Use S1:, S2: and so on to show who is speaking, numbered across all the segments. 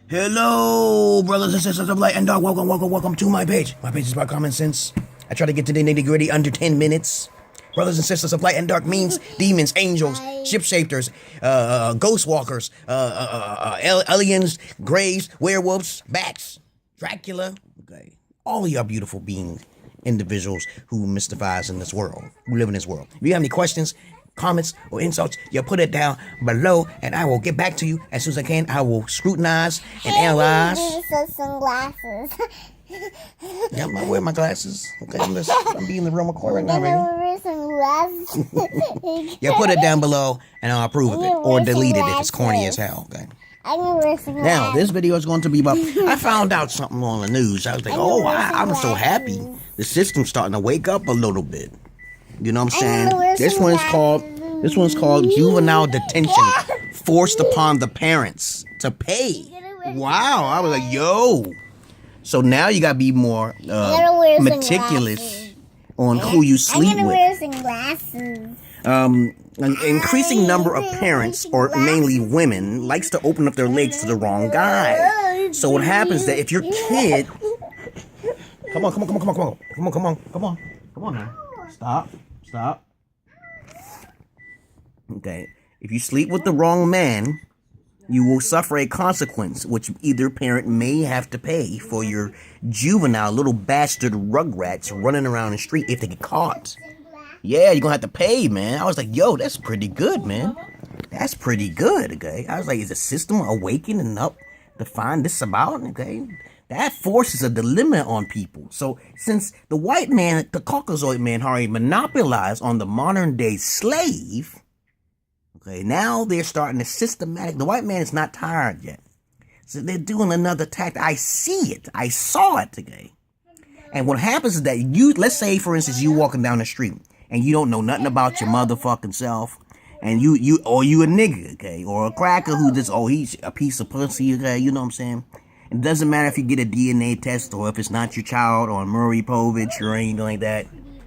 S1: Hello, brothers and sisters of light and dark. Welcome to my page. My page is about common sense. I try to get to the nitty-gritty under 10 minutes. Brothers and sisters of light and dark means demons, angels, ship-shapers, ghost walkers, aliens, graves, werewolves, bats, Dracula. Okay, all of y'all beautiful beings, individuals who mystifies in this world, who live in this world. If you have any questions, comments, or insults, you put it down below, and I will get back to you as soon as I can. I will scrutinize and analyze.
S2: Sunglasses.
S1: Yeah, I'm wearing my glasses. Okay, I'm being the real McCoy right now, baby.
S2: Wear sunglasses.
S1: Yeah, put it down below, and I'll approve of it, or delete it if it's corny as hell. Okay.
S2: I'm gonna wear sunglasses.
S1: Now, this video is going to be about. I found out something on the news. I was like, oh, I'm so happy. The system's starting to wake up a little bit. You know what I'm saying? This one's called juvenile detention, forced upon the parents to pay. Wow, I was like, yo. So now you gotta be more meticulous on who you sleep with.
S2: Wear sunglasses.
S1: An increasing number of parents, or mainly women, likes to open up their legs to the wrong guy. So what happens is that if your kid, come on now. Stop. Okay. If you sleep with the wrong man, you will suffer a consequence, which either parent may have to pay for your juvenile little bastard rugrats running around the street if they get caught. Yeah, you're gonna have to pay, man. I was like, yo, that's pretty good, man. That's pretty good, okay? I was like, is the system awakening up to find this about, okay? That forces a dilemma on people. So since the white man, the Caucasoid man, already monopolized on the modern day slave, okay, now they're starting to the white man is not tired yet. So they're doing another tactic. I see it. I saw it today. And what happens is that let's say, for instance, you walking down the street and you don't know nothing about your motherfucking self. And you a nigga, okay, or a cracker who just, he's a piece of pussy, okay, you know what I'm saying? It doesn't matter if you get a DNA test or if it's not your child or Murray Povich or anything like that.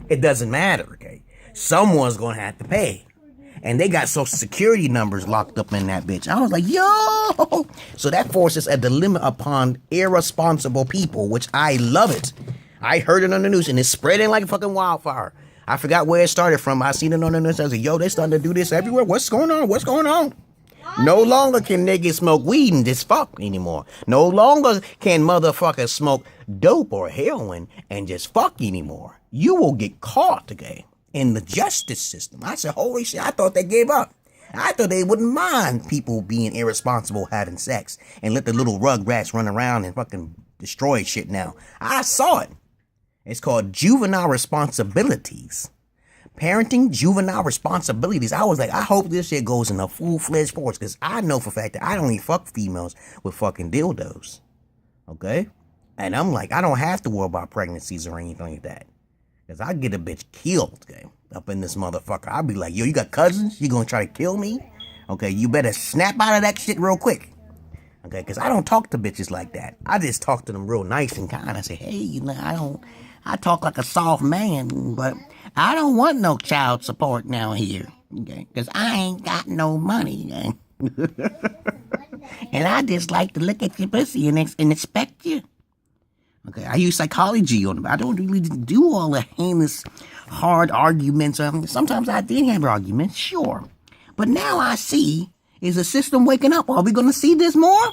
S1: It doesn't matter, okay? Someone's going to have to pay. And they got social security numbers locked up in that bitch. I was like, yo! So that forces a dilemma upon irresponsible people, which I love it. I heard it on the news and it's spreading like a fucking wildfire. I forgot where it started from. I seen it on the news. I was like, yo, they starting to do this everywhere. What's going on? No longer can niggas smoke weed and just fuck anymore. No longer can motherfuckers smoke dope or heroin and just fuck anymore. You will get caught, okay, in the justice system. I said, holy shit, I thought they gave up. I thought they wouldn't mind people being irresponsible having sex and let the little rugrats run around and fucking destroy shit now. I saw it. It's called juvenile responsibilities. Parenting juvenile responsibilities. I was like, I hope this shit goes in a full-fledged force, because I know for a fact that I don't even fuck females with fucking dildos. Okay? And I'm like, I don't have to worry about pregnancies or anything like that. Because I get a bitch killed, okay, up in this motherfucker. I'll be like, yo, you got cousins? You gonna try to kill me? Okay, you better snap out of that shit real quick. Okay, because I don't talk to bitches like that. I just talk to them real nice and kind. I say, hey, you know, I talk like a soft man, but I don't want no child support now here, okay? Because I ain't got no money, okay? And I just like to look at your pussy and expect you. Okay, I use psychology on them. I don't really do all the heinous, hard arguments. Sometimes I did have arguments, sure. But now I see, is the system waking up? Are we going to see this more?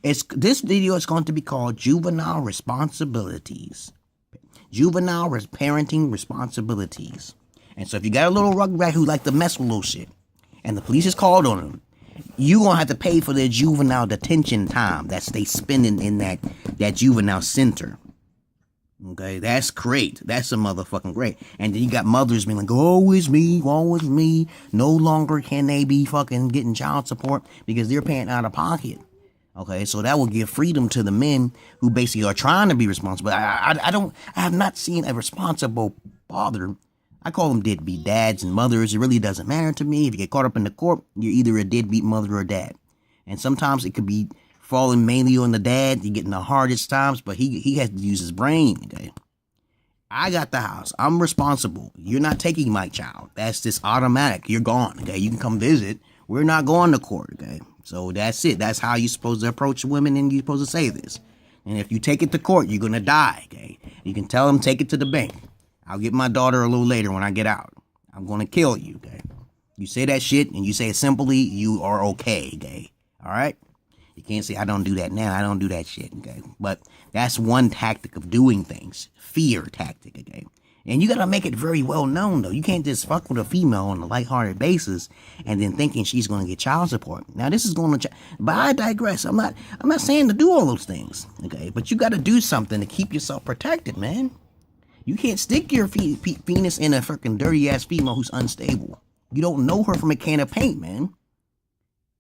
S1: This video is going to be called Juvenile Responsibilities. Juvenile parenting responsibilities. And so if you got a little rugrat who like to mess with little shit, and the police is called on them, you gonna have to pay for their juvenile detention time that they spending in that juvenile center. Okay, that's great. That's a motherfucking great. And then you got mothers being like, woe is me. No longer can they be fucking getting child support because they're paying out of pocket. Okay, so that will give freedom to the men who basically are trying to be responsible. I have not seen a responsible father. I call them deadbeat dads and mothers. It really doesn't matter to me. If you get caught up in the court, you're either a deadbeat mother or dad. And sometimes it could be falling mainly on the dad. You're getting the hardest times, but he has to use his brain, okay? I got the house. I'm responsible. You're not taking my child. That's just automatic. You're gone, okay? You can come visit. We're not going to court, okay? So that's it. That's how you're supposed to approach women, and you're supposed to say this. And if you take it to court, you're gonna die, okay? You can tell them, take it to the bank. I'll get my daughter a little later when I get out. I'm gonna kill you, okay? You say that shit, and you say it simply, you are okay, okay? All right? You can't say, I don't do that now. I don't do that shit, okay? But that's one tactic of doing things. Fear tactic, okay? And you gotta make it very well known, though. You can't just fuck with a female on a lighthearted basis and then thinking she's gonna get child support. Now, this is going to... But I digress. I'm not saying to do all those things, okay? But you gotta do something to keep yourself protected, man. You can't stick your penis in a freaking dirty-ass female who's unstable. You don't know her from a can of paint, man.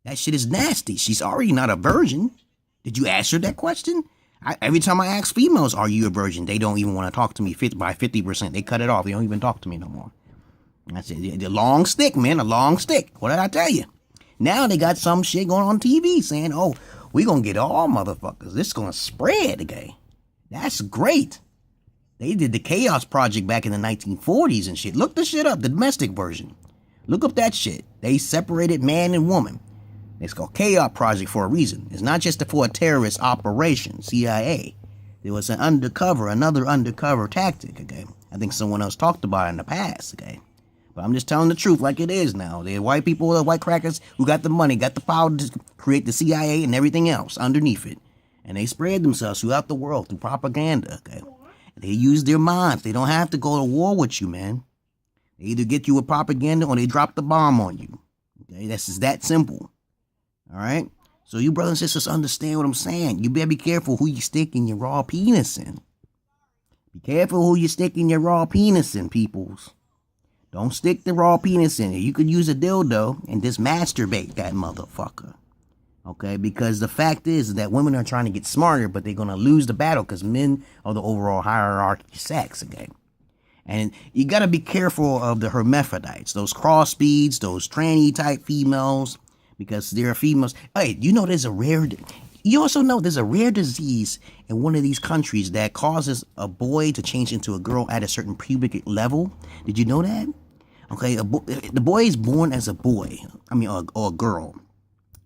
S1: That shit is nasty. She's already not a virgin. Did you ask her that question? Every time I ask females, are you a virgin? They don't even want to talk to me by 50%. They cut it off. They don't even talk to me no more. That's it. The long stick, man. A long stick. What did I tell you? Now they got some shit going on TV saying, oh, we going to get all motherfuckers. This is going to spread, okay? That's great. They did the Chaos Project back in the 1940s and shit. Look the shit up. The domestic version. Look up that shit. They separated man and woman. It's called Chaos Project for a reason. It's not just for a terrorist operation, CIA. There was another undercover tactic, okay? I think someone else talked about it in the past, okay? But I'm just telling the truth like it is now. They're white people, the white crackers who got the money, got the power to create the CIA and everything else underneath it. And they spread themselves throughout the world through propaganda, okay? They use their minds. They don't have to go to war with you, man. They either get you with propaganda or they drop the bomb on you. Okay, that's just that simple. All right? So you brothers and sisters understand what I'm saying. You better be careful who you stick in your raw penis in. Be careful who you stick in your raw penis in, peoples. Don't stick the raw penis in it. You could use a dildo and just masturbate that motherfucker. Okay? Because the fact is that women are trying to get smarter, but they're going to lose the battle because men are the overall hierarchy of sex, okay? And you got to be careful of the hermaphrodites, those crossbreeds, those tranny type females, because there are females. Hey, you know you also know there's a rare disease in one of these countries that causes a boy to change into a girl at a certain pubic level. Did you know that? Okay, the boy is born as a boy, or a girl,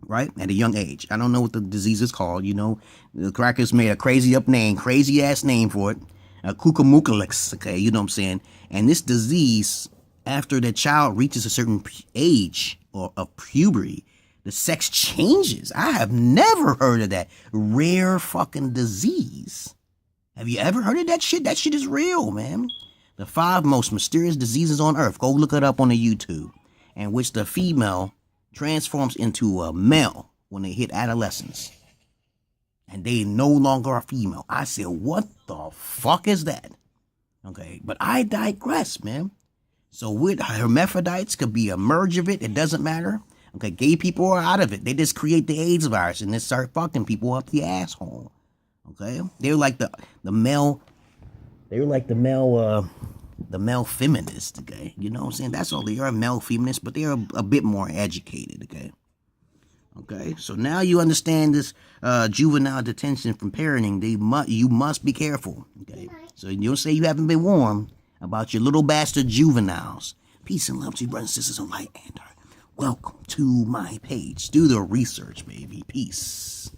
S1: right? At a young age. I don't know what the disease is called, you know. The crackers made a crazy ass name for it. Cucamucalix, okay, you know what I'm saying? And this disease, after the child reaches a certain age or of puberty, the sex changes. I have never heard of that rare fucking disease. Have you ever heard of that shit? That shit is real, man. The 5 most mysterious diseases on earth. Go look it up on the YouTube. In which the female transforms into a male when they hit adolescence. And they no longer are female. I said, what the fuck is that? Okay, but I digress, man. So with hermaphrodites could be a merge of it. It doesn't matter. Okay, gay people are out of it. They just create the AIDS virus and then start fucking people up the asshole. Okay, they're like the male. They're like the male feminist. Okay, you know what I'm saying? That's all they are, male feminists, but they're a bit more educated. Okay. Okay, so now you understand this juvenile detention from parenting. You must be careful. Okay, so you don't say you haven't been warned about your little bastard juveniles. Peace and love to you, brothers and sisters on Light and Dark. Welcome to my page. Do the research, baby. Peace.